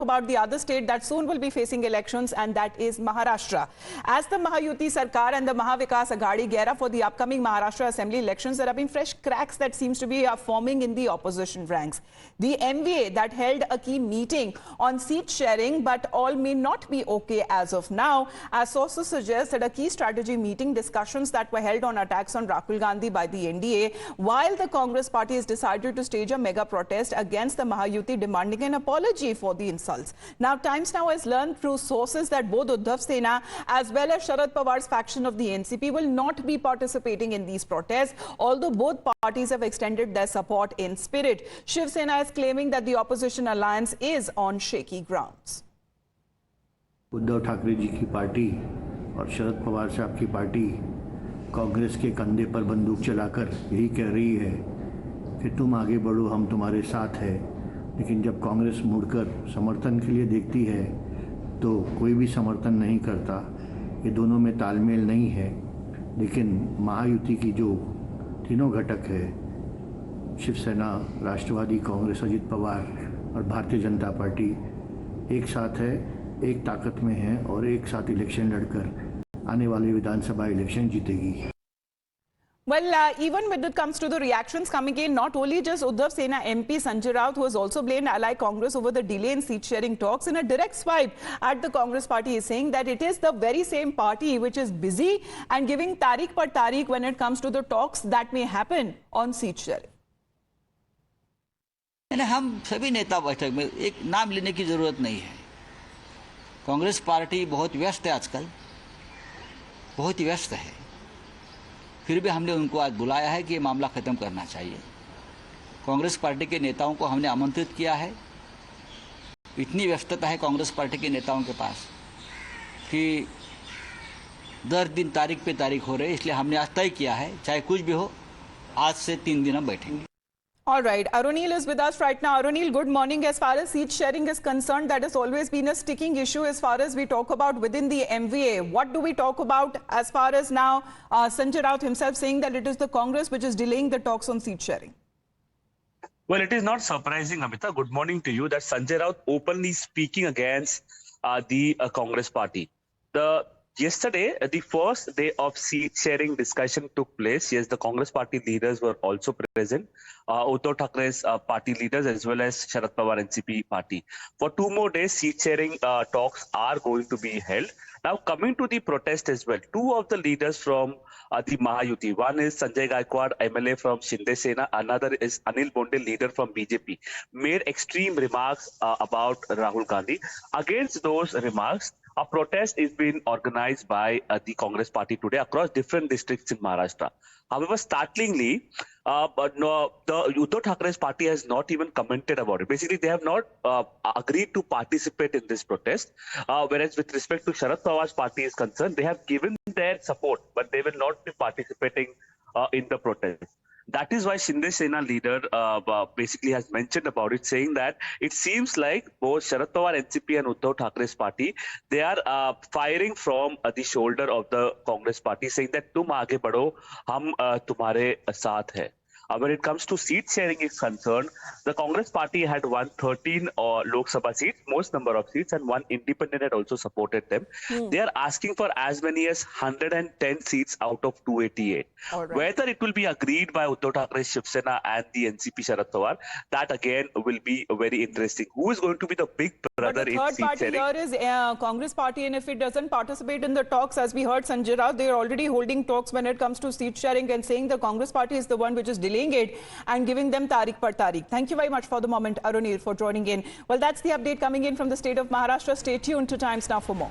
about the other state that soon will be facing elections, and that is Maharashtra. As the Mahayuti Sarkar and the Mahavikas Aghadi gear up for the upcoming Maharashtra Assembly elections, there have been fresh cracks that seems to be forming in the opposition ranks. The MVA that held a key meeting on seat sharing, but all may not be okay as of now, as sources suggest that a key strategy meeting discussions that were held on attacks on Rahul Gandhi by the NDA, while the Congress party has decided to stage a mega protest against the Mahayuti, demanding an apology for the insult. Now, Times Now has learned through sources that both Uddhav Sena as well as Sharad Pawar's faction of the NCP will not be participating in these protests, although both parties have extended their support in spirit. Shiv Sena is claiming that the opposition alliance is on shaky grounds. Uddhav Thackeray ji की party और शरद पवार साहब की party Congress के कंधे पर बंदूक चलाकर यही कह रही है कि तुम आगे बढ़ो, हम तुम्हारे साथ हैं। लेकिन जब कांग्रेस मुड़कर समर्थन के लिए देखती है तो कोई भी समर्थन नहीं करता। ये दोनों में तालमेल नहीं है। लेकिन महायुति की जो तीनों घटक है, शिवसेना, राष्ट्रवादी कांग्रेस, अजित पवार और भारतीय जनता पार्टी एक साथ है, एक ताकत में है और एक साथ इलेक्शन लड़कर आने वाले विधानसभा इलेक्शन जीतेगी। Well, even when it comes to the reactions coming in, not only just Uddhav Sena MP Sanjay Raut, who has also blamed Allied Congress over the delay in seat-sharing talks, in a direct swipe at the Congress party, is saying that it is the very same party which is busy and giving tariq par tariq when it comes to the talks that may happen on seat-sharing. हम सभी नेता बैठक में एक नाम लेने की जरूरत नहीं है। कांग्रेस पार्टी बहुत व्यस्त है, आजकल बहुत ही व्यस्त है। फिर भी हमने उनको आज बुलाया है कि ये मामला ख़त्म करना चाहिए। कांग्रेस पार्टी के नेताओं को हमने आमंत्रित किया है। इतनी व्यस्तता है कांग्रेस पार्टी के नेताओं के पास कि 10 दिन तारीख पे तारीख हो रहे, इसलिए हमने आज तय किया है, चाहे कुछ भी हो, आज से 3 दिन हम बैठेंगे। All right, Arunil is with us right now. Arunil, good morning. As far as seat sharing is concerned, that has always been a sticking issue as far as we talk about within the MVA. What do we talk about as far as now Sanjay Raut himself saying that it is the Congress which is delaying the talks on seat sharing? Well, it is not surprising, Amita. Good morning to you. That Sanjay Raut openly speaking against the Congress party. Yesterday, the first day of seat sharing discussion took place. Yes, the Congress party leaders were also present. Uddhav Thackeray's party leaders as well as Sharad Pawar NCP party. For 2 more days, seat sharing talks are going to be held. Now, coming to the protest as well, 2 of the leaders from the Mahayuti, one is Sanjay Gaikwad, MLA from Shinde Sena, another is Anil Bonde, leader from BJP, made extreme remarks about Rahul Gandhi. Against those remarks, a protest is being organized by the Congress party today across different districts in Maharashtra. However, startlingly, the Uddhav Thackeray's party has not even commented about it. Basically, they have not agreed to participate in this protest. Whereas with respect to Sharad Pawar's party is concerned, they have given their support, but they will not be participating in the protest. That is why Shinde Sena leader basically has mentioned about it, saying that it seems like both Sharad Pawar NCP and Uddhav Thackeray's party, they are firing from the shoulder of the Congress party, saying that tum aage badho, hum tumhare saath hai. When it comes to seat sharing is concerned, the Congress party had won 13 Lok Sabha seats, most number of seats, and one independent had also supported them. They are asking for as many as 110 seats out of 288. Right. Whether it will be agreed by Uddhav Thackeray, Shiv Sena and the NCP Sharad Pawar, that again will be very interesting. Who is going to be the big brother in seat sharing? But the third party here is Congress party, and if it doesn't participate in the talks, as we heard Sanjay Raut, they are already holding talks when it comes to seat sharing and saying the Congress party is the one which is delaying it and giving them tariq par tariq. Thank you very much for the moment, Arunil, for joining in. Well, that's the update coming in from the state of Maharashtra. Stay tuned to Times Now for more.